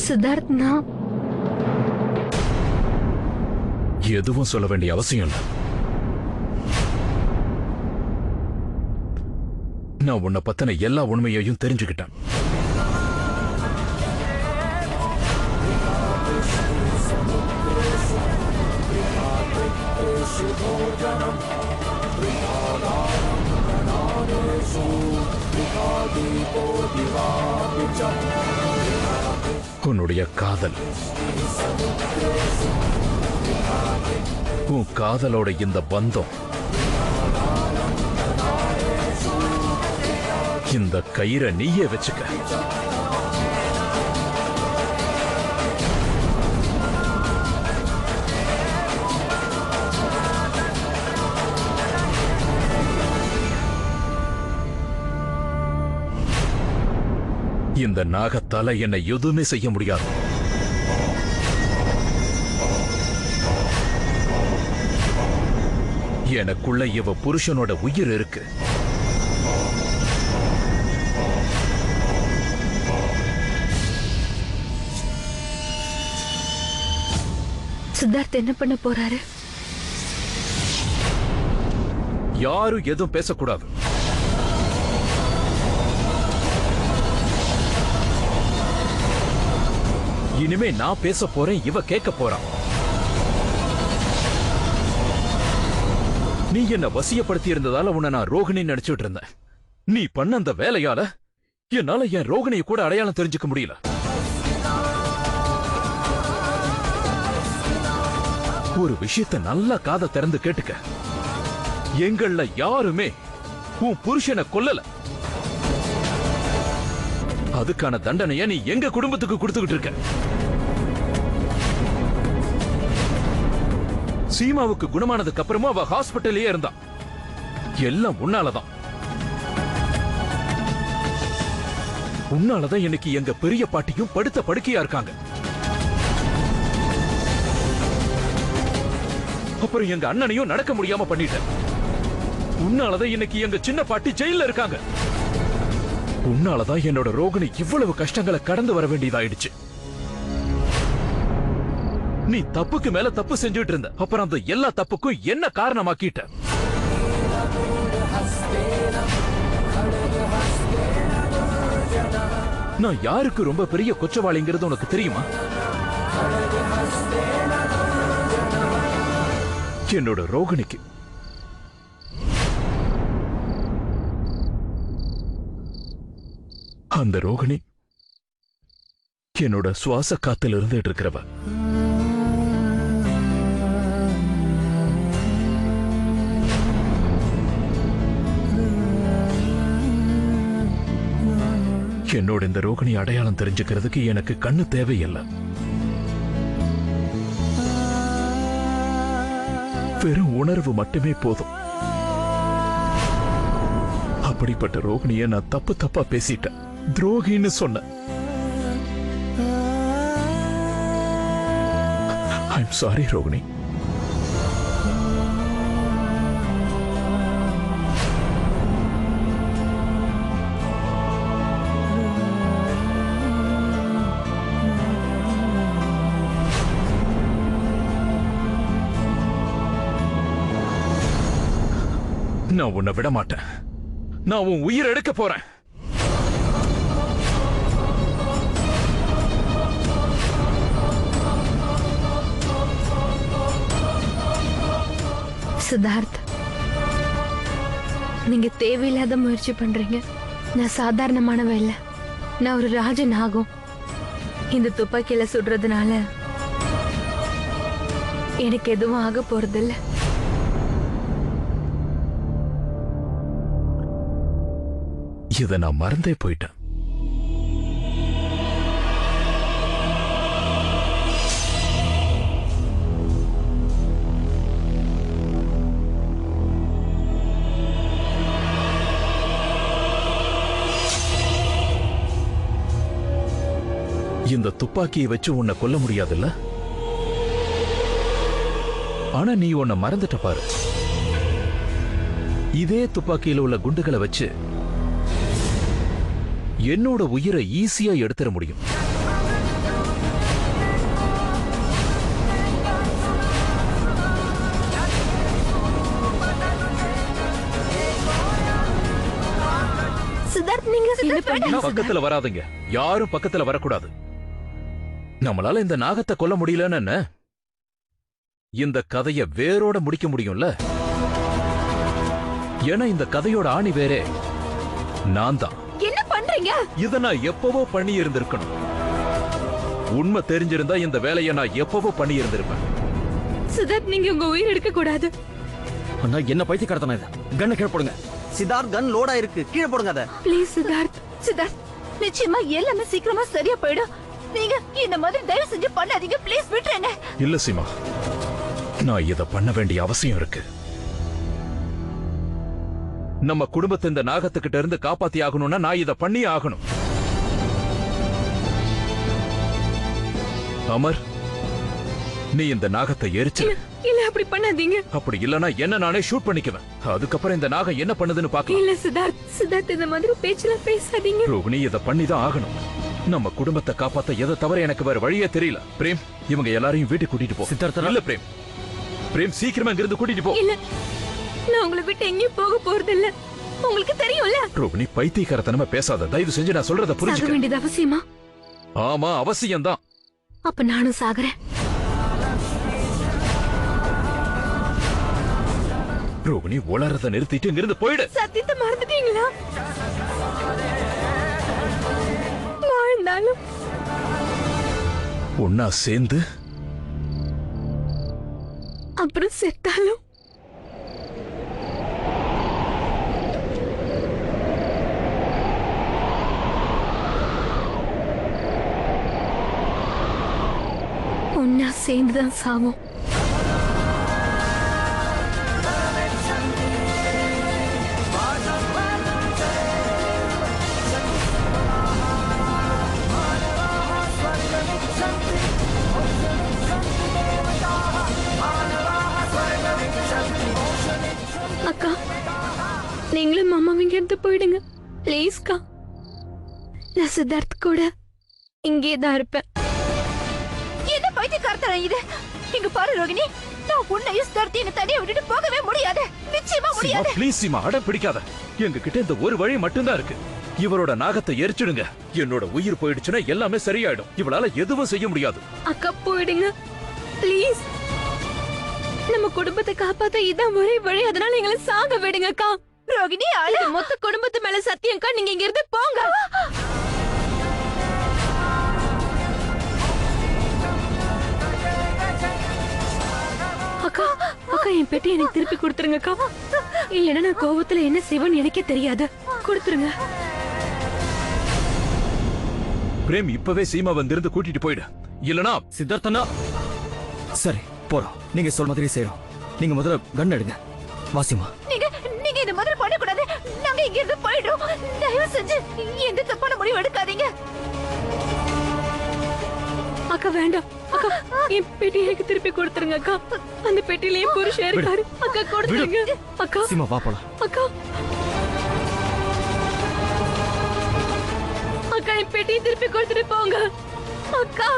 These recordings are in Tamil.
சித்தார்த், நான் எதுவும் சொல்ல வேண்டிய அவசியம் இல்லை. நான் உன்னை பத்தின எல்லா உண்மையையும் தெரிஞ்சுக்கிட்டேன். உன்னுடைய காதல், உன் காதலோட இந்த பந்தம், இந்த கயிறை நீயே வச்சுக்க. இந்த நாகத்தால என்னை எதுவுமே செய்ய முடியாது. எனக்குள்ள இவ புருஷனோட உயிர் இருக்கு. சித்தார்த் என்ன பண்ண போறாரு? யாரும் எதுவும் பேசக்கூடாது. இனிமே நான் பேச போறேன், இவ கேட்க போறான். நீ என்ன வசியப்படுத்தி இருந்ததால உன்னை நான் ரோகிணி நினைச்சுட்டு இருந்தேன். நீ பண்ண அந்த வேலையால என்னால என் ரோகிணியை கூட அடையாளம் தெரிஞ்சுக்க முடியல. ஒரு விஷயத்தை நல்லா காதை திறந்து கேட்டுக்க. எங்கள யாருமே உன் புருஷனை கொல்லல. அதுக்கான தண்டனைய நீ எங்க குடும்பத்துக்கு கொடுத்துக்கிட்டு இருக்க. சீமாவுக்கு குணமானதுக்கு அப்புறமா அவ ஹாஸ்பிட்டல்லயே இருந்தா. எல்லாம் உன்னாலதான். உன்னாலதான் எனக்கு எங்க பெரிய பாட்டியும் படுத்த படுக்கையா இருக்காங்க. அப்புறம் எங்க அண்ணனையும் நடக்க முடியாம பண்ணிட்டேன். உன்னாலதான் இன்னைக்கு எங்க சின்ன பாட்டி ஜெயில இருக்காங்க. உன்னாலதான் என்னோட ரோகிணி இவ்வளவு கஷ்டங்களை கடந்து வர வேண்டியதாயிடுச்சு. நீ தப்புக்கு மேல தப்பு செஞ்சுட்டு இருந்த. அப்புறம் அந்த எல்லா தப்புக்கும் என்ன காரணமாக்கிட்ட? நான் யாருக்கு ரொம்ப பெரிய குற்றவாளிங்கிறது உனக்கு தெரியுமா? என்னோட ரோகிணிக்கு. அந்த ரோகிணி என்னோட சுவாச காத்துல இருந்துட்டு இருக்கிறவ. என்னோட இந்த ரோகிணி அடையாளம் தெரிஞ்சுக்கிறதுக்கு எனக்கு கண்ணு தேவையில்லை. வெறும் உணர்வு மட்டுமே போதும். அப்படிப்பட்ட ரோகிணியை நான் தப்பு தப்பா பேசிட்டேன். துரோகின்னு சொன்ன. I'm sorry Rohini. நான் உன்னை விட மாட்டேன். நான் உன் உயிர் எடுக்க போறேன். சித்தார்த், நீங்க தேவையில்லாத முயற்சி பண்றீங்க. நான் சாதாரணமானவ இல்ல. நான் ஒரு ராஜன் ஆகும். இந்த துப்பாக்கியில சுடுறதுனால எனக்கு எதுவும் ஆக போறதில்ல. இதை நான் மறந்தே போயிட்டேன். இந்த துப்பாக்கியை வச்சு உன்னை கொல்ல முடியாதுல்ல? ஆனா நீ உன்னை மறந்துட்ட பாரு. இதே துப்பாக்கியில உள்ள குண்டுகளை வச்சு என்னோட உயிரை ஈஸியா எடுத்துட முடியும். சித்தார்த் நீங்க என்ன பண்றீங்க? பக்கத்துல வராதீங்க, யாரும் பக்கத்துல வரக்கூடாது. நம்மளால இந்த நாகத்தை கொல்ல முடியலன்னு என்ன? இந்த கதைய வேரோட முடிக்க முடியும்ல? ஏன்னா இந்த கதையோட ஆணி வேறே நான் தான். என்ன பண்றீங்க? இத நான் எப்பவோ பண்ணி இருந்திருக்கணும். உண்மை தெரிஞ்சிருந்தா இந்த வேலையை நான் எப்பவோ பண்ணி இருந்திருப்பேன். சித்தார்த் நீங்க உங்க உயிர் எடுக்க கூடாது. அண்ணா என்ன பைத்தியக்காரத்தனம் இது? கண்ணை கீழே போடுங்க. சித்தார்த் கன் லோடா இருக்கு, கீழே போடுங்க அத. ப்ளீஸ் சித்தார்த். சித்தார்த் நிச்சயமா எல்லாமே சீக்கிரமா சரியா போயிடும். நீங்க இந்த மாதிரி தயவு செஞ்சு பண்ணாதீங்க, ப்ளீஸ் விட்டுருங்க. இல்ல சீமா, நான் இத பண்ண வேண்டிய அவசியம் இருக்கு. நம்ம குடும்பத்தை இந்த நாகத்துக்கிட்ட இருந்து காப்பாத்தி ஆகணும்னா நான் இத பண்ணி ஆகணும். அமர், நீ இந்த நாகத்தை எரிச்சு. இல்ல அப்படி பண்ணாதீங்க. அப்படி இல்லனா என்ன நானே ஷூட் பண்ணிக்குவேன். அதுக்கப்புறம் இந்த நாகம் என்ன பண்ணுதுன்னு பார்க்கலாம். இல்ல சித்தார்த், சித்தார்த் இந்த மாதிரி பேச்சல பேசாதீங்க. ரோகிணி இத பண்ணி தான் ஆகணும். நம்ம குடும்பத்தை காப்பாத்த எதை தவிர எனக்கு வேற வழியே தெரியல. பிரேம், இவங்க எல்லாரையும் வீட்டுக்கு கூட்டிட்டு போ. சித்தார்த்தா. இல்ல பிரேம், பிரேம் சீக்கிரமா இங்கிருந்து கூட்டிட்டு போ. இல்ல, நான் உங்களை விட்டு எங்கேயும் போக போறது இல்ல. உங்களுக்கு தெரியும்ல. ரோகிணி பைத்தியக்காரத்தனமா பேசாத. தயவு செஞ்சு நான் சொல்றத சாக புரிஞ்சுக்க. வேண்டியது அவசியமா? ஆமா, அவசியம்தான். அப்ப நானும் சாகுறேன். ரோகிணி உளறத நிறுத்திட்டு இங்கிருந்து போயிடு. சத்தியத்தை மறந்துட்டீங்களா? வாழ்ந்தாலும் ஒன்னா சேர்ந்து அப்புறம் செத்தாலும் ஒன்னா சேர்ந்துதான் சாவோம். அக்கா, நீங்களும் மாமாவிங்க இருந்து போயிடுங்க பிளீஸ்க்கா. நான் சித்தார்த் கூட இங்கே தான் இருப்பேன். என்ன பைத்தியக்காரத்தனம் இது? இங்க பாரு ரோகிணி, நான் உன்னையும் சித்தார்த்தையும் தனியா விட்டுட்டு போகவே முடியாது. நிச்சயமா சீமா, முடியாது. ப்ளீஸ் சீமா, அடம் பிடிக்காத. எங்க கிட்ட இந்த ஒரு வழி மட்டும்தான் இருக்கு. இவரோட நாகத்தை எரிச்சிடுங்க. என்னோட உயிர் போயிடுச்சுன்னா எல்லாமே சரியாயிடும். இவளால எதுவும் செய்ய முடியாது. அக்கா போயிடுங்க ப்ளீஸ். நம்ம குடும்பத்தை காப்பாத்த இதான் ஒரே வழி. அதனால எங்களை சாக விடுங்க அக்கா. ரோகிணி இது மொத்த குடும்பத்து மேல சத்தியம்க்கா. நீங்க இங்க இருந்து போங்க. அக்கா, அக்கா என் பெட்டி எனக்கு திருப்பி கொடுத்துருங்க அக்கா. இல்லைன்னா நான் கோவத்துல என்ன செய்வேன்னு எனக்கே தெரியாது. கொடுத்துருங்க. பிரேம், இப்பவே சீமா வந்திருந்து கூட்டிட்டு போயிடு. இல்லனா சித்தார்த்தனா. சரி போறோம். நீங்க சொல் மாதிரி செய்யறோம். நீங்க முதல்ல கன் எடுங்க. வாசிமா, நீங்க நீங்க இந்த மாதிரி பண்ண கூடாது. நாங்க இங்க இருந்து போயிடுறோம். தயவு செஞ்சு எந்த தப்பான முடிவு எடுக்காதீங்க. அக்கா வேண்டாம் அக்கா, என் பெட்டி எனக்கு திருப்பி கொடுத்துருங்க அக்கா. அந்த பெட்டியில என் புருஷன் இருக்காரு. அக்கா கொடுத்துருங்க அக்கா. சீமா வா போலாம். அக்கா, அக்கா என் பெட்டியை திருப்பி கொடுத்துட்டு போங்க அக்கா.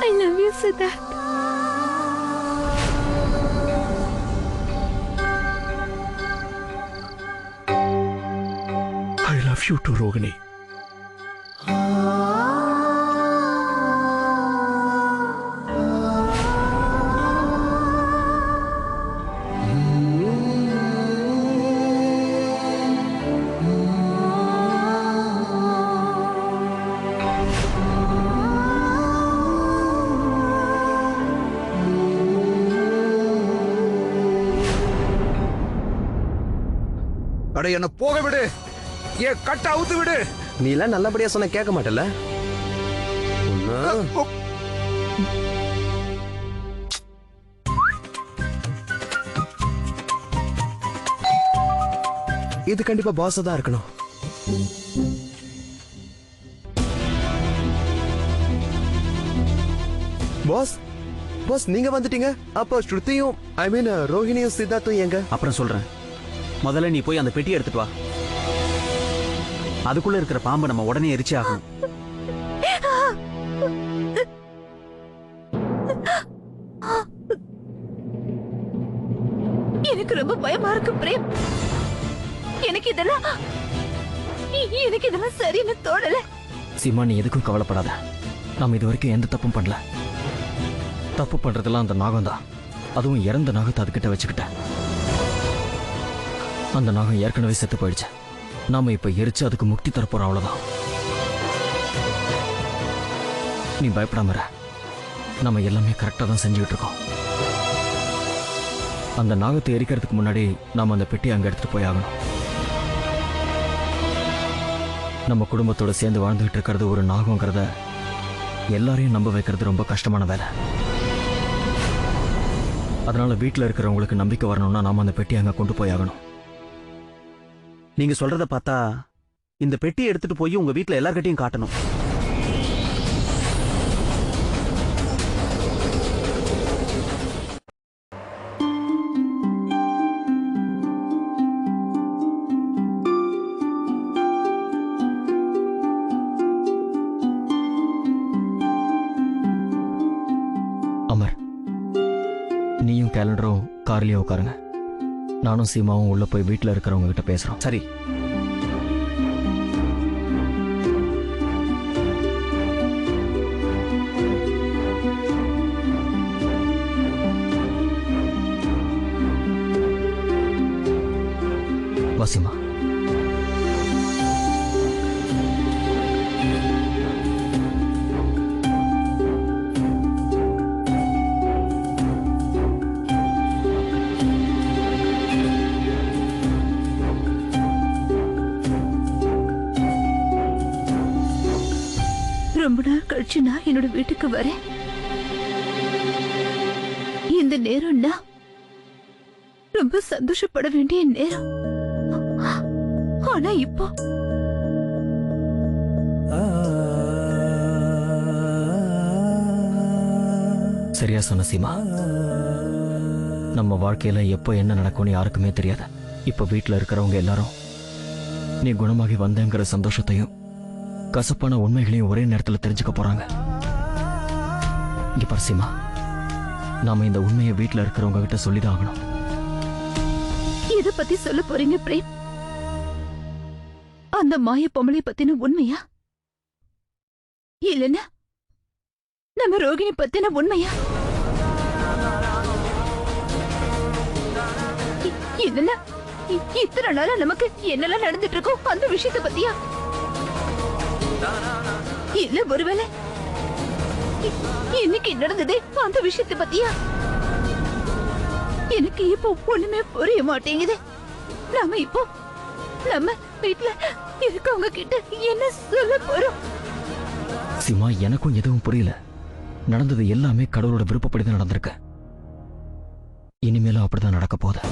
I love you, Siddharth. I love you too, Rohini. அட என்ன போக விடு. ஏன் கட்ட அவுத்து விடு. நீ எல்லாம் நல்லபடியா சொன்ன கேட்க மாட்டல. இது கண்டிப்பா பாஸ் தான் இருக்கணும். பாஸ், பாஸ் நீங்க வந்துட்டீங்க. அப்போ ஸ்ருதியும் ஐ மீன் ரோஹிணியும் சித்தார்த்தும் எங்க? அப்புறம் சொல்றேன். முதல்ல நீ போய் அந்த பெட்டி எடுத்துட்டு வா. அதுக்குள்ள இருக்கிற பாம்பை நம்ம உடனே எரிச்சு ஆகணும். எனக்கு ரொம்ப பயமா இருக்கு பிரேம். எனக்கு இதெல்லாம் சரின்னு தோணல. சீமா, நீ எதுக்கும் கவலைப்படாத. நாம இது வரைக்கும் எந்த தப்பும் பண்ணல. தப்பு பண்றதெல்லாம் அந்த நாகம் தான். அதுவும் இறந்த நாகத்தை அதுகிட்ட வச்சுக்கிட்டேன். அந்த நாகம் ஏற்கனவே செத்து போயிடுச்சு. நாம இப்ப எரிச்சு அதுக்கு முக்தி தரப்போறோம், அவ்வளவுதான். நீ பயப்படாம இரு. நம்ம எல்லாமே கரெக்டா தான் செஞ்சுக்கிட்டு இருக்கோம். அந்த நாகத்தை எரிக்கிறதுக்கு முன்னாடி நாம அந்த பெட்டியை அங்க எடுத்துட்டு போய் ஆகணும். நம்ம குடும்பத்தோட சேர்ந்து வாழ்ந்துகிட்டு இருக்கிறது ஒரு நாகங்கிறத எல்லாரையும் நம்ப வைக்கிறது ரொம்ப கஷ்டமான வேலை. அதனால வீட்டில் இருக்கிறவங்களுக்கு நம்பிக்கை வரணும்னா நாம அந்த பெட்டியை அங்க கொண்டு போய் ஆகணும். நீங்க சொல்றத பார்த்தா இந்த பெட்டியை எடுத்துட்டு போய் உங்க வீட்டுல எல்லார்கிட்டையும் காட்டணும். அமர், நீயும் கேலண்டரும் கார்லயே உட்காருங்க. நானும் சீமாவும் உள்ள போய் வீட்டில் இருக்கிறவங்க கிட்ட பேசுறோம். சரி. வாசிமா, ரொம்ப நாள் கழிச்சு நான் என்னோட வீட்டுக்கு வரேன். இந்த நேரம் நான் ரொம்ப சந்தோஷப்பட வேண்டிய நேரம். ஆனா இப்போ சரியா சொன்ன சீமா. நம்ம வாழ்க்கையில எப்போ என்ன நடக்கும்னு யாருக்குமே தெரியாது. இப்ப வீட்டில் இருக்கிறவங்க எல்லாரும் நீ குணமாகி வந்தேங்கிற சந்தோஷத்தையும் கசப்பான உண்மைகளையும் ஒரே நேரத்தில் தெரிஞ்சுக்க போறாங்க. இங்க பாரு சீமா, நாம இந்த உண்மையை வீட்டில் இருக்கிறவங்க கிட்ட சொல்லிதான் ஆகணும். எதை பத்தி சொல்ல போறீங்க பிரேம்? அந்த மாய பொம்பளை பத்தின உண்மையா, இல்லன்னா நம்ம ரோகிணி பத்தின உண்மையா, இல்லன்னா இத்தனை நாளா நமக்கு என்னெல்லாம் நடந்துட்டு இருக்கோ அந்த விஷயத்தை பத்தியா, இல்ல ஒருவேளை இன்னைக்கு நடந்ததே அந்த விஷயத்தை பத்தியா? எனக்கு இப்போ ஒண்ணுமே புரிய மாட்டேங்குது. நாம இப்போ நம்ம வீட்டுல இருக்கவங்க கிட்ட என்ன சொல்ல போறோம்? சீமா, எனக்கும் எதுவும் புரியல. நடந்தது எல்லாமே கடவுளோட விருப்பப்படிதான் நடந்திருக்கு. இனிமேலும் அப்படிதான் நடக்க போகுது.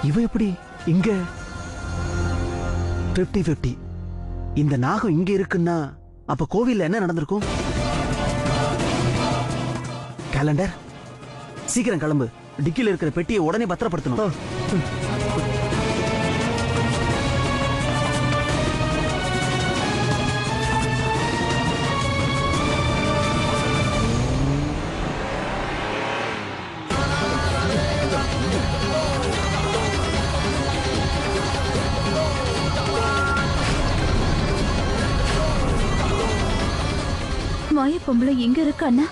இவ எப்படி இங்க? 50-50. இந்த நாகம் இங்க இருக்குன்னா அப்ப கோவில்ல என்ன நடந்திருக்கும்? கேலண்டர், சீக்கிரம் கிளம்பு. டிக்கில இருக்கிற பெட்டியை உடனே பத்திரப்படுத்தணும். மாய பொம்பளை எங்க இருக்கான்னா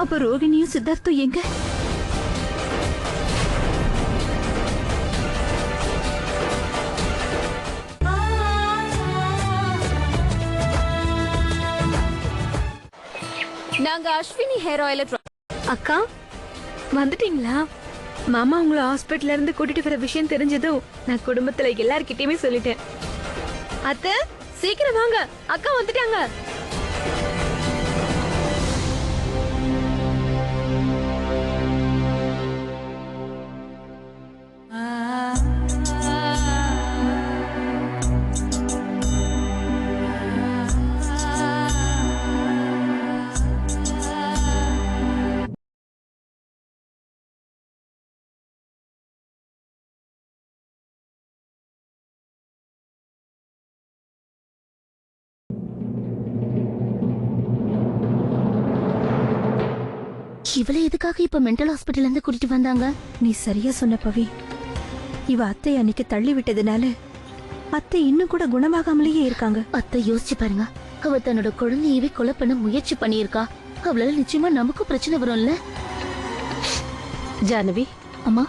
அப்ப ரோகிணியும் சித்தார்த்தும் எங்க? நாங்க அஸ்வினி ஹேர் ஆயில அக்கா வந்துட்டீங்களா? மாமா உங்களை ஹாஸ்பிட்டல்ல இருந்து கூட்டிட்டு வர விஷயம் தெரிஞ்சதும் நான் குடும்பத்துல எல்லார்கிட்டயுமே சொல்லிட்டேன். அத்தை சீக்கிரம் வாங்க, அக்கா வந்துட்டாங்க. இவளை எதுக்காக இப்ப மென்டல் ஹாஸ்பிட்டல்ல இருந்து கூட்டிட்டு வந்தாங்க? நீ சரியா சொன்ன பவி. இவ அத்தை அன்னைக்கு தள்ளி விட்டதுனால அத்தை இன்னும் கூட குணமாகாமலேயே இருக்காங்க. அத்தை யோசிச்சு பாருங்க, அவ தன்னோட குழந்தையவே கொலை பண்ண முயற்சி பண்ணியிருக்கா. அவளால நிச்சயமா நமக்கும் பிரச்சனை வரும்ல. ஜானவி, அம்மா,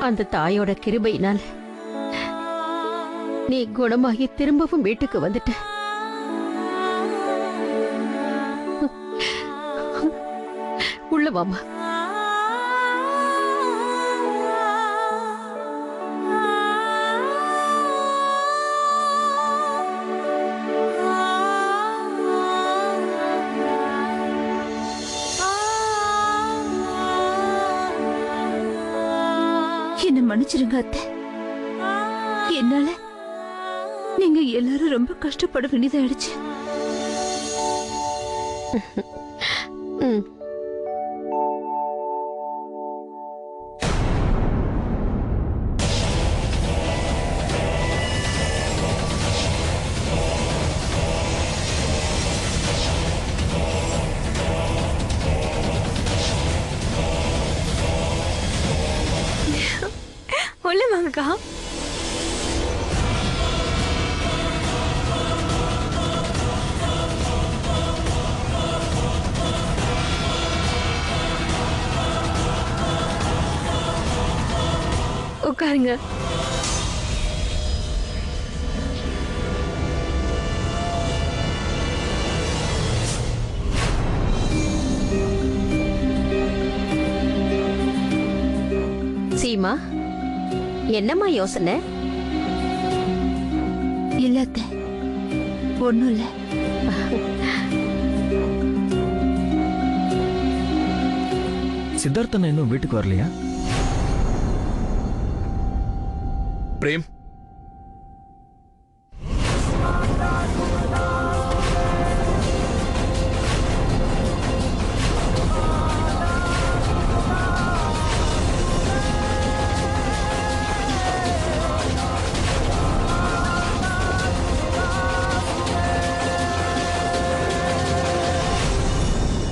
அந்த தாயோட கிருபையினால நீ குணமாகி திரும்பவும் வீட்டுக்கு வந்துட்ட. உள்ள வாமா. என்ன மன்னிச்சிருங்க அத்தை. என்னால நீங்க எல்லாரும் ரொம்ப கஷ்டப்பட வேண்டியதாயிடுச்சு. ம். உள்ள வாங்கக்கா. உட்காருங்க. சீமா, என்னம்மா யோசனை? இல்ல அத்தை, ஒண்ணும் இல்ல. சித்தார்த்தன் இன்னும் வீட்டுக்கு வரலையா? பிரேம்,